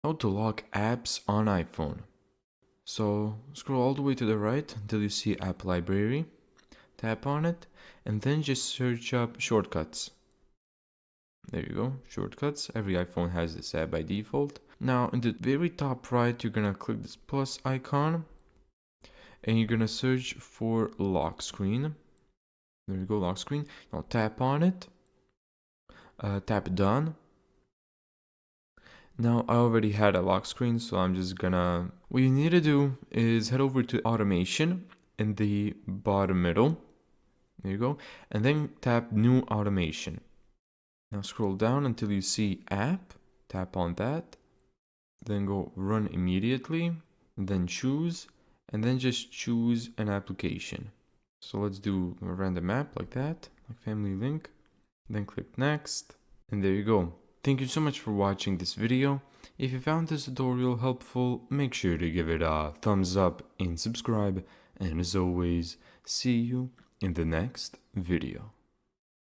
How to lock apps on iPhone. So scroll all the way to the right until you see App Library. Tap on it and then just search up shortcuts. There you go, shortcuts. Every iPhone has this app by default. Now in the very top right, you're gonna click this plus icon and you're gonna search for lock screen. There you go, lock screen. Now tap on it. Tap done. Now I already had a lock screen, so I'm just gonna... What you need to do is head over to automation in the bottom middle. There you go. And then tap new automation. Now scroll down until you see app. Tap on that. Then go run immediately. Then choose. And then just choose an application. So let's do a random app like that, like Family Link. Then click next. And there you go. Thank you so much for watching this video. If you found this tutorial helpful, make sure to give it a thumbs up and subscribe. And as always, see you in the next video.